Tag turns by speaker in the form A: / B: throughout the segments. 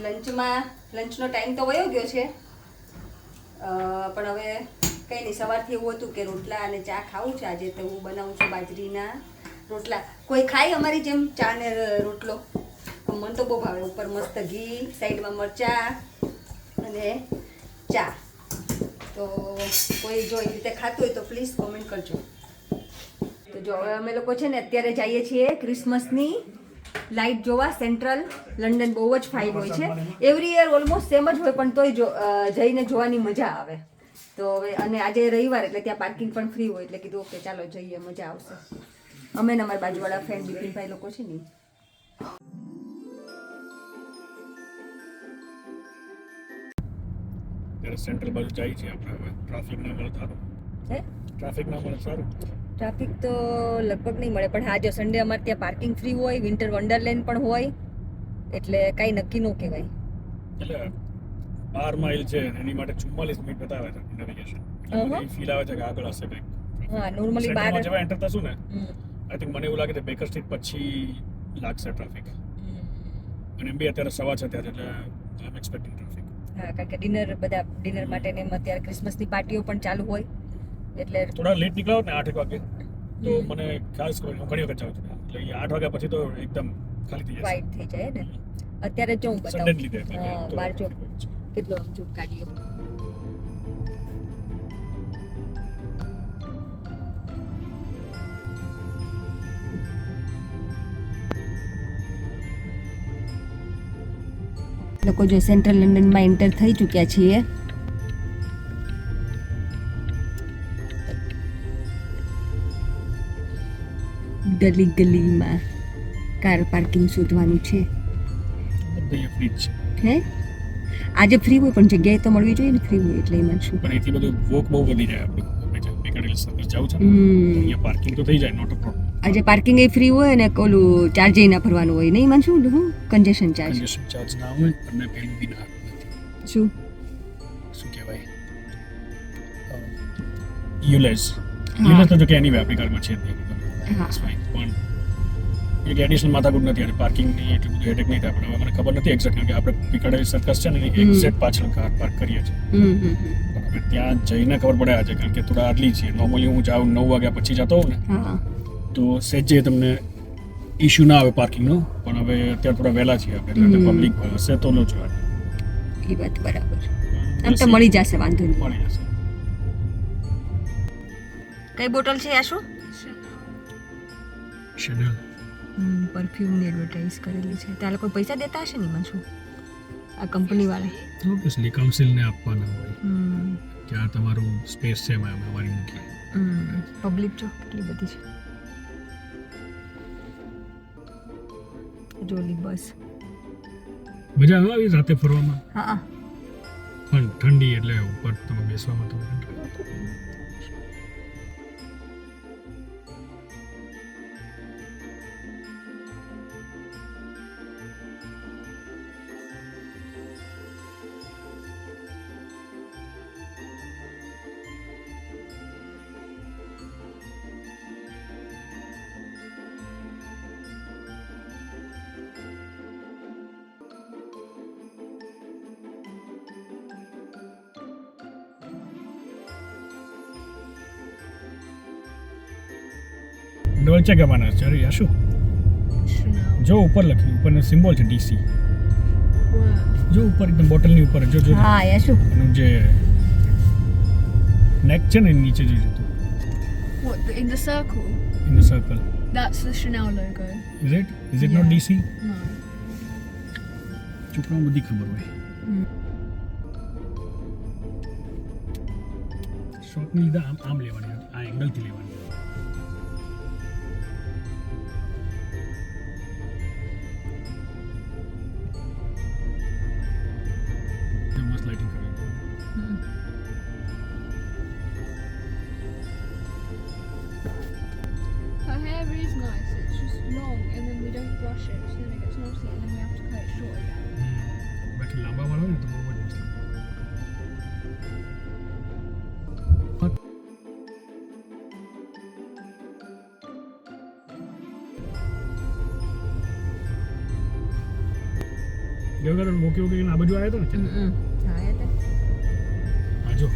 A: લંચનો time તો વયો ગયો છે, પણ હવે કંઈ નહીં. સવારથી એવું હતું કે રોટલા અને ચા ખાવું છે આજે, તો હું બનાવું છું બાજરીના રોટલા. કોઈ ખાય અમારી જેમ ચા ને રોટલો? મને તો બહુ ભાવે. ઉપર મસ્ત ઘી, સાઈડમાં મરચાં અને ચા. તો કોઈ જો એ રીતે ખાતું હોય તો પ્લીઝ કોમેન્ટ કરજો. તો જો હવે અમે લોકો છે ને અત્યારે જઈએ છીએ ક્રિસમસની લાઇટ જોવા. સેન્ટ્રલ લંડન બહુ જ ફાઇન હોય છે. એવરી યર ઓલમોસ્ટ સેમ જ હોય, પણ તોય જઈને જોવાની મજા આવે. તો હવે અને આજે રવિવાર એટલે ત્યાં પાર્કિંગ પણ ફ્રી હોય, એટલે કીધું ઓકે ચાલો જઈએ, મજા આવશે. અમે ને અમારા બાજુવાળા ફ્રેન્ડ બિપિનભાઈ લોકો છે ને.
B: સેન્ટ્રલ બાજુ જાય છે આપણે. હવે ટ્રાફિક ના મળે સારું.
A: હે
B: ટ્રાફિક ના મળે સારું.
A: ટ્રાફિક તો લગભગ નહીં મળે, પણ હા જો સન્ડે અમારે ત્યાં પાર્કિંગ ફ્રી હોય, વિન્ટર વન્ડરલેન્ડ પણ હોય, એટલે કાંઈ નક્કી ન કહેવાય.
B: એટલે 12 માઇલ છે એની માટે 44 મિનિટ બતાવે છે નેવિગેશન. એટલે ફીલ આવે છે કે આગળ હશે કંઈક.
A: હા નોર્મલી
B: સેન્ટરમાં જેવા એન્ટર થશું ને, આઈ થિંક મને એવું લાગે છે બેકર સ્ટ્રીટ પછી લાગશે ટ્રાફિક. અને એમ બી અત્યારે સવા છે ત્યારે, એટલે આઈ એમ એક્સપેક્ટિંગ ટ્રાફિક.
A: હા, કારણ કે ડિનર માટે ને એમ અત્યારે ક્રિસમસની પાર્ટીઓ પણ ચાલુ હોય, એટલે
B: થોડા લેટ નીકળાવ ને 8 વાગે તો મને ખ્યાલ છે. હું ઘણી વખત જાઉં છું, એટલે 8 વાગ્યા પછી તો એકદમ ખાલી થઈ જશે.
A: વાઇટ થઈ જાય ને. અત્યારે જો હું
B: સન્ડે જ લીધે
A: બતાવું,
B: એટલે તો
A: બાર જો કેટલો આમ જો કાઢ્યો. લોકો જો સેન્ટ્રલ લંડનમાં એન્ટર થઈ ચૂક્યા છીએ. ગલીમાં કાર પાર્કિંગ શોધવાનું છે.
B: બધે ફ્રી છે.
A: હે આજે ફ્રી હોય પણ જગ્યાએ તો મળવી જોઈએ ને. ફ્રી હોય એટલે એમાં શું.
B: પણ એટલી બધું વોક બહુ વધી જાય આપણે બેકર સર્વિસ જાવ છે ને, અહીંયા પાર્કિંગ તો થઈ જાય, નોટ અ પ્રોબ્લેમ.
A: આજે પાર્કિંગ એ ફ્રી હોય ને ઓલું ચાર્જ ના ભરવાનું હોય નહીં. માન શું હું કન્જેશન ચાર્જ
B: ના હોય અને પેલું બી ના
A: શું
B: કહેવાય યુલેસ તો જો કે એની આપણી કારમાં છે જ નહીં.
A: હા.
B: પણ એક એડિશનલ માથાકૂટ નથી. અને પાર્કિંગની એટલું બધું હેડેક નહીં થાય. પણ મને ખબર નથી એક્ઝેક્ટ, કારણ કે આપણે પીકાડેલી સર્કસ છે ને એક્ઝેક્ટ પાછળ કાર પાર્ક કરીએ છીએ. પણ હવે ત્યાં જઈને ખબર પડે આજે, કારણ કે થોડા આટલી છીએ. નોર્મલી હું જાઉં 9 વાગ્યા પછી જતો હોઉં ને, તો સહેજે તમને ઇશ્યુ ના આવે પાર્કિંગનો. પણ હવે અત્યારે થોડા વહેલા છીએ આપણે, એટલે પબ્લિક હશે તો ન જોવા.
A: એ વાત બરાબર. આમ તો મળી જશે, વાંધો નહીં.
B: મળી જશે.
A: કઈ બોટલ છે આ? શું
B: શેનલ
A: પરફ્યુમની એડવર્ટાઇઝ કરેલી છે. ત્યાં લોકો પૈસા દેતા હશે ને એમાં? શું આ કંપની વાળા
B: ઓબ્વિયસલી કાઉન્સિલને આપવાના હોય કે આ તમારું સ્પેસ છે, એમાં અમારી મૂકીએ.
A: પબ્લિક જો કેટલી બધી છે. જોલી બસ
B: મજા આવે રાતે ફરવામાં.
A: હા
B: પણ ઠંડી એટલે ઉપર તમે બેસવામાં તો ડોલ્ચે ગેબાના છે. અરે યાશુ જો ઉપર લખ્યું, ઉપરનો સિમ્બોલ છે ડીસી. જો ઉપર એકદમ બોટલની ઉપર જો જો.
A: હા યાશુ
B: એનું જે નેક છે ને નીચે જોઈ તું.
C: What, in the circle?
B: In the circle.
C: That's the Chanel logo.
B: Is it not DC?
C: No.
B: છોકરાઓને બધી ખબર હોય. શોટની લીધા આમ લેવાની, આ એંગલથી લેવાની. મસ્ત લાઇટિંગ કરી.
C: Her hair is nice, it's just long and then we don't brush it, so then it gets naughty and then we have to cut it short again.
B: બાકી લાંબા વાળા હોય ને તો બહુ જ મસ્ત. વખત મૂકી આ બાજુ આવ્યો હતો ને
A: હા એ તો
B: હા જો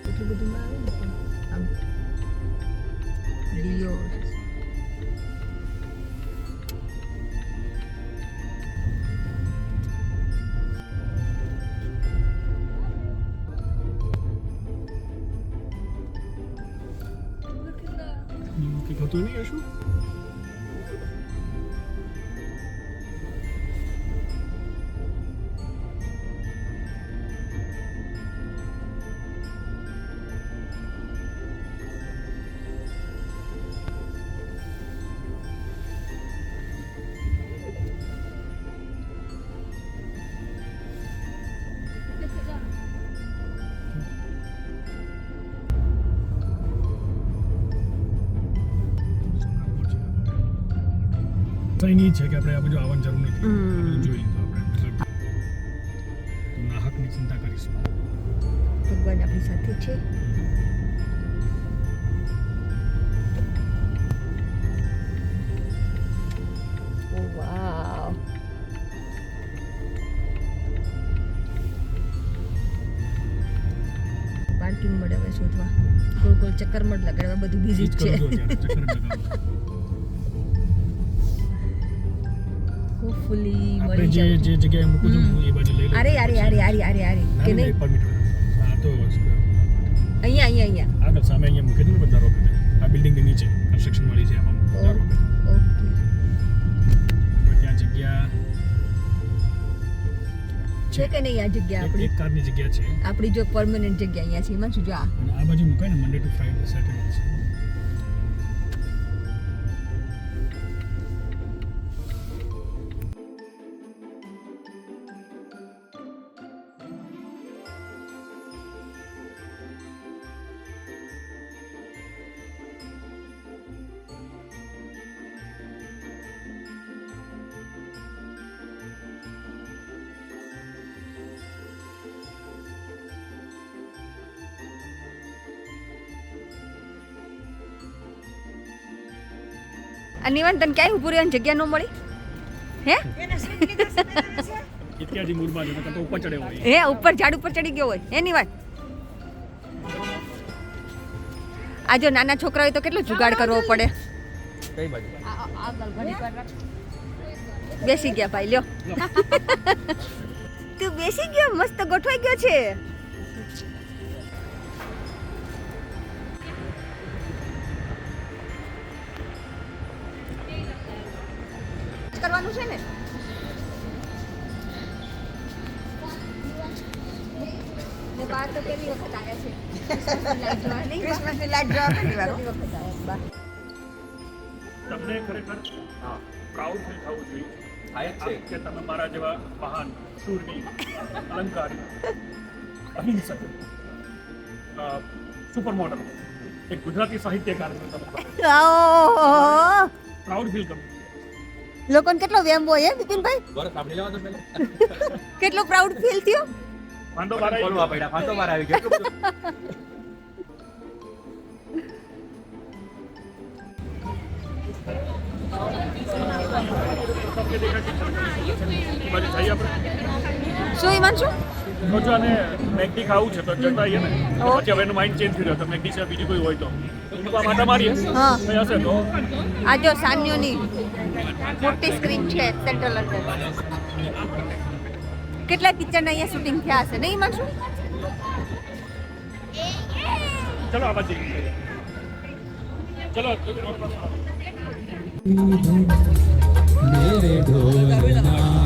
A: એટલું બધું ના આવે ને પણ આમ લિયો
B: કે થતું નહીં શું
C: Look at that.
B: નહીં છે કે આપણે આ બધું આવવાની જરૂર નથી આ બધું જોઈ લીધું આપણે તો નાહકની ચિંતા કરીશું
A: ભગવાન આપણી સાથે છે ઓ વાવ પાર્કિંગ મળે હવે શોધવા ગોળ ગોળ ચક્કર મત લગાડવા બધું બીજી જ છે હોપફુલી
B: આપણે
A: મળી
B: જે
A: જાય
B: જે જગ્યાએ મૂકું છું હું એ બાજુ લઈ લઉં
A: અરે કે નહીં
B: પરમિટ આ તો
A: અહીંયા અહીંયા
B: આગળ સામે અહીંયા મૂકી દઉં ને બધા રોકે આ બિલ્ડિંગ ની નીચે કન્સ્ટ્રક્શન વાળી છે એમાં બધા રોકે
A: ઓકે
B: ત્યાં જગ્યા
A: છે કે નહીં આ જગ્યા આપણી
B: એક કારની જગ્યા છે
A: આપણી જો પરમેનન્ટ જગ્યા અહીંયા છે એમાં શું જો આ
B: અને આ બાજુ મુકાય ને મંડે ટુ ફ્રાઈડે સેટરડે છે
A: આ નિવાન તને ક્યાંય ઊભું રહેવાની જગ્યા ન મળી હે
B: ઇત્યાજી મૂડમાં છે તો ઉપર ચડ્યો હોય
A: હે ઉપર ઝાડ ઉપર ચડી ગયો હોય હે નિવાન આ જો નાના છોકરા હોય તો કેટલો જુગાડ કરવો પડે
B: કઈ બાજુ
A: બેસી ગયા ભાઈ લ્યો તું બેસી ગયો મસ્ત ગોઠવાઈ ગયો છે કરવાનું છે ને ને બાર તો પહેલી વખત આવ્યા છે ક્રિસમસની લાઈટ જોવા પહેલી વાર વખત આવ્યા બા
B: તમને ખરેખર પ્રાઉડ ફીલ થવું જોઈએ થાય છે કે તમે મારા જેવા મહાન શૂરવીર અલંકારી અહિંસક સુપર મોડલ એક ગુજરાતી સાહિત્યકાર છો તમે પ્રાઉડ ફીલ કરું
A: લોકોને કેટલો વેમ હોય હે બિપિનભાઈ
D: બરફ સાંભળી લેવા તો પેલા
A: કેટલો પ્રાઉડ ફીલ થયો
B: ફાંદો બાર
D: બોલવા પડ્યા ફાંતો બાર આવી ગયો એટલું
B: બાજુ જઈએ આપણે
A: શું ઈમાનશું
B: જો આને મેગડી ખાવું છે તો જતા આવીએ ને પછી હવે એનું માઇન્ડ ચેન્જ થઈ રહ્યો તો મેગડી છે બીજું કોઈ હોય તો એનું આ માટા મારીએ
A: હા.
B: કંઈ હશે તો
A: આ જો સાન્યોની મોટી સ્ક્રીન છે સેન્ટ્રલ અંદર કેટલા પિક્ચરના અહીંયા શૂટિંગ થયા હશે નહીં ઈમાનશું
B: ચલો આ બાજુ ચલો
E: मेरे ढोलना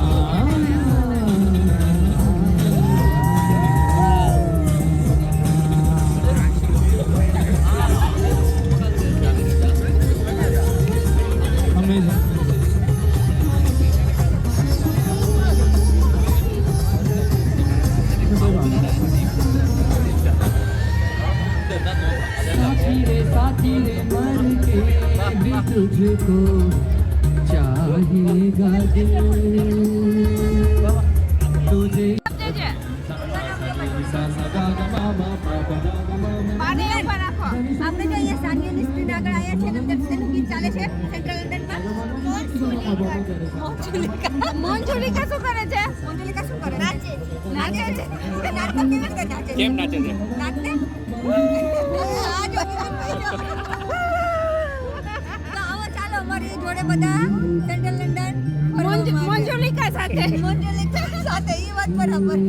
E: साथी रे मर के भी तुझको चाहिएगा दिल तुझे
A: આપણે જો અહીંયા સાન્યોની સ્ક્રીન આગળ આવ્યા છે અને અંદર તેનું ગીત ચાલે છે સેન્ટ્રલ લંડનમાં
C: મોંજુલિકા શું કરે છે?
A: મંજુલિકા શું કરે? નાચે છે. નાચે છે. નાચે છે.
B: કેમ નાચે છે?
A: નાચે. આ જો તો આવો ચાલો અમારી જોડે બધા સેન્ટ્રલ લંડન
C: મોંજુલિકા સાથે.
A: મંજુલિકા સાથે ઈ વાત બરાબર.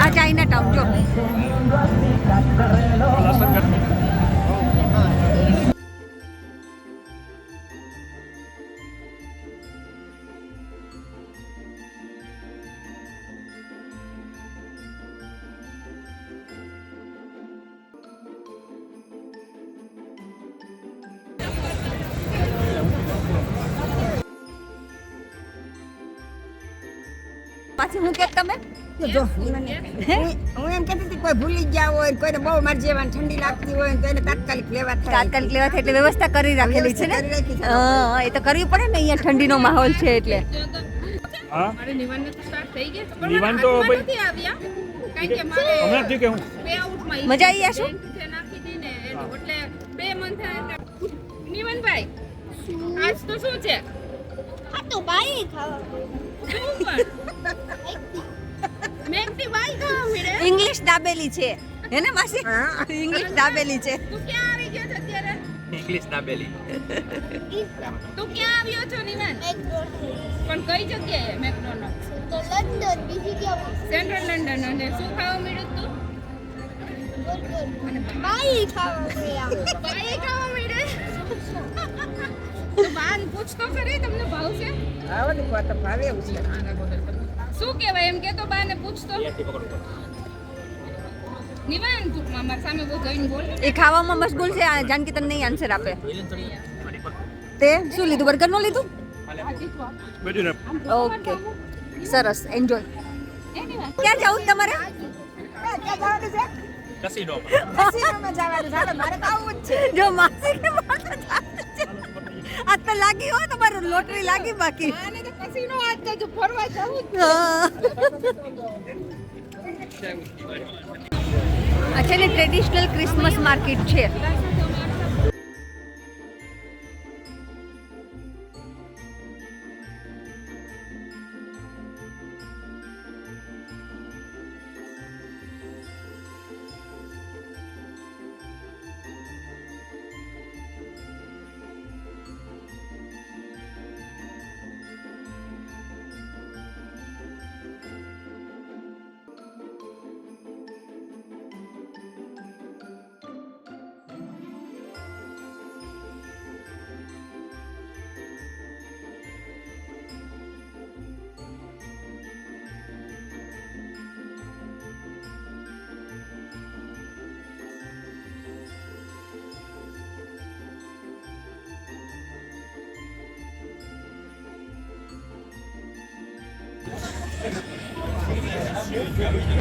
A: આ ચાઇના ટાઉન જો પાછી હું કે તમે
F: જો હું એમ કહેતી હતી કોઈ ભૂલી ગયા હોય કોઈને બહુ મારી જેવાને ઠંડી લાગતી હોય તો એને તાત્કાલિક લેવા થાય
A: તાત્કાલિક લેવા થાય એટલે વ્યવસ્થા કરી રાખેલી છે ને
F: વ્યવસ્થા કરી રાખી છે.
A: હા એ તો કરવી પડે ને અહીંયા ઠંડીનો માહોલ છે એટલે
B: હા
C: મારે નિવાનને તો સ્ટાર્ટ થઈ ગયા છે, પણ
B: નિવાન
C: મારા
B: તો
C: હાથમાં
B: ભાઈ-
C: નથી આવ્યા. કારણ કે મારે
B: હમણાં થયું કે હું
C: pay out માં
A: મજા આવી આ શું?
C: જે નાખી હતી ને એનું. એટલે 2 month થયા એટલે નિવાનભાઈ આજ તો શું છે?
G: આ તો બાઈ ખાવા
C: શું પણ મેકડી બાઈ ખાવા મળે.
A: ઇંગ્લિશ દાબેલી છે હે ને માસી ઇંગ્લિશ દાબેલી છે
C: તું ક્યાં આવી ગયો છે અત્યારે?
D: ઇંગ્લિશ ના બેલી
C: તું ક્યાં આવ્યો છો નિવાન? પણ કઈ જગ્યાએ મેકડોનલ્ડ?
G: તો લંડન બીજી ક્યાં
C: સેન્ટ્રલ લંડન. અને શું ખાવા મળ્યું તું?
G: બાઈ ખાવા ગયા
C: બાઈ ખાવા મળે. તો બાન પૂછતો ખરી તમને ભાવશે?
F: આવો ને તો ભાવે એવું છે
C: શું કહેવાય એમ કે તો બાને પૂછતો. નિવાન તું મારા સામે બહુ જોઈને બોલ.
A: એ ખાવામાં મશગુલ છે આ જાનકી તને નહીં આન્સર આપે તે શું લીધું બર્ગર નો લીધું
B: બીજું ને
A: ઓકે સરસ એન્જોય ક્યાં જવું છે તમારે
B: કસીનો
F: કસીનોમાં જવાનું છે. હાલો, મારે તો આવું જ છે
A: જો માસી કે મારે તો જાવું છે. આજ તો લાગી હો તમારું લોટરી લાગી બાકી
C: આને તો કસીનો આજ તો જો ફરવા જવું જ.
A: હા. આ છે ને ટ્રેડિશનલ ક્રિસમસ માર્કેટ છે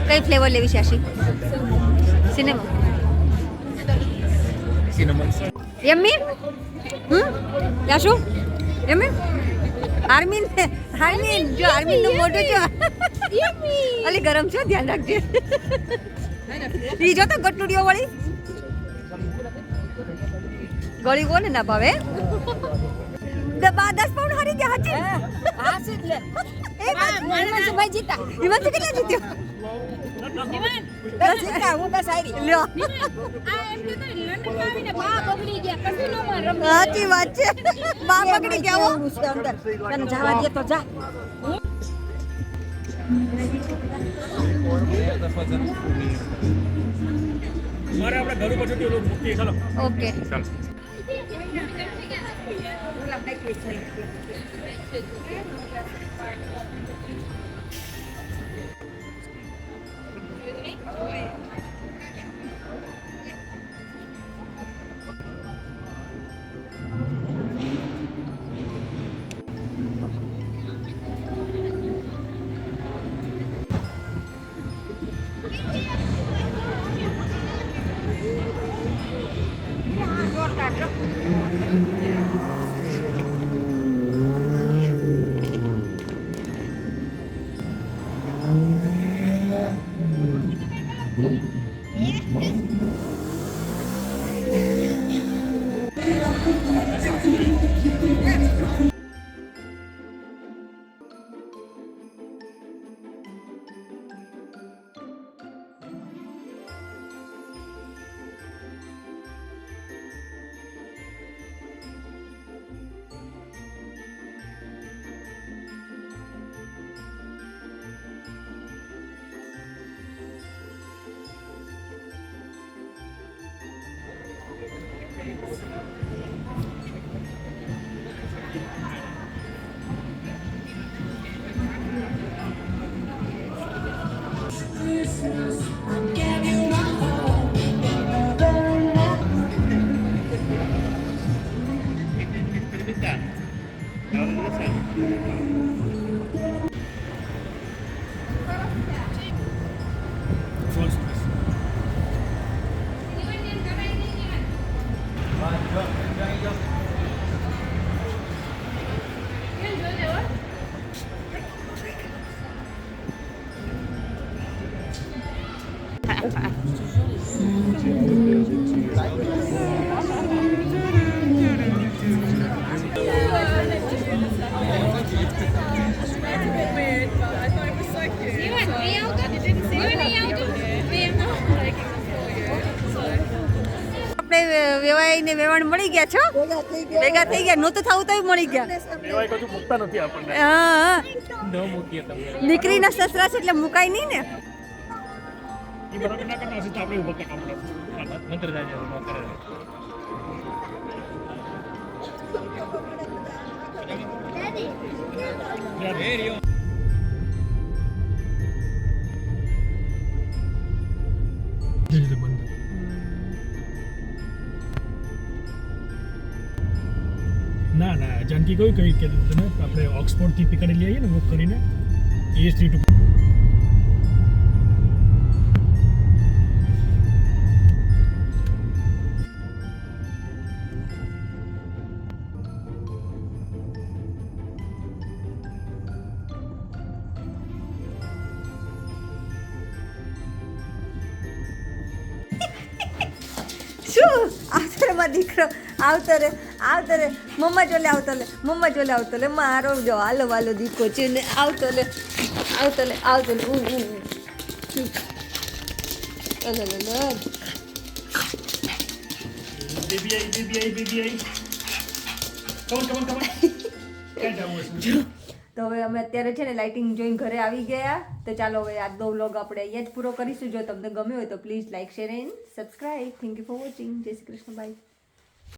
A: કઈ ફ્લેવર લેવી છે આશી સિનેમા યમ્મી યાશુ યમ્મી આર્મીન જો આર્મીન નું મોઢું જો અલી ગરમ છે ધ્યાન રાખજે ઈ જો તો ગટુડીઓ વાળી ગળી કોને ના ભાવે 10 પાઉન્ડ હારી ગયા હાચી
F: હાસી જ લે
A: એ
F: ભાઈ જીતા
A: ઈવન તો કેટલા જીત્યો
C: નિવાન
F: 10 જીતા હું 10 હારી
A: લ્યો
C: આ એમ કે તો લંડન આવીને બા બગડી ગયા કસીનોમાં રમવા.
A: સાચી વાત છે બા પકડી ગયા હો
F: એવું છે અંદર તને જવા દે તો જા
B: મારે આપણે ઘર ઉપર જતી મૂકીએ ચાલો
A: ઓકે
B: ચાલો
A: આપણે વેવાઈને વેવાણ મળી ગયા છો ભેગા થઈ ગયા નહોતું થવું તો મળી ગયા
B: એવાય કશું મૂકતા નથી આપણને
A: હા
D: ન મૂકીએ તમે
A: દીકરીના સસરા છે એટલે મુકાય નહીં ને
B: એ બરાબર ના કરતા હશે તો આપણે ઉભા કરતા
D: મંત્ર જાય ન કરે
B: ના ના જાનકી કહ્યું કે તમે આપણે ઓક્સફોર્ડથી પિકાડી લઈએ ને બુક કરીને ES3 ટુ
A: શું આવતો રે મારો દીકરો આવતો રે મમ્મા જોલે આવતો લે મારો જો હાલો વાલો દીકો છે ને આવતો લે
B: બેબી આઈ કમ ક્યાં જવું હશે
A: તો હવે અમે અત્યારે છે ને લાઇટિંગ જોઈને ઘરે આવી ગયા તો ચાલો હવે આજનો વ્લોગ આપણે અહીંયા જ પૂરો કરીશું જો તમને ગમ્યો હોય તો please like share and subscribe thank you for watching જય શ્રી કૃષ્ણ બાય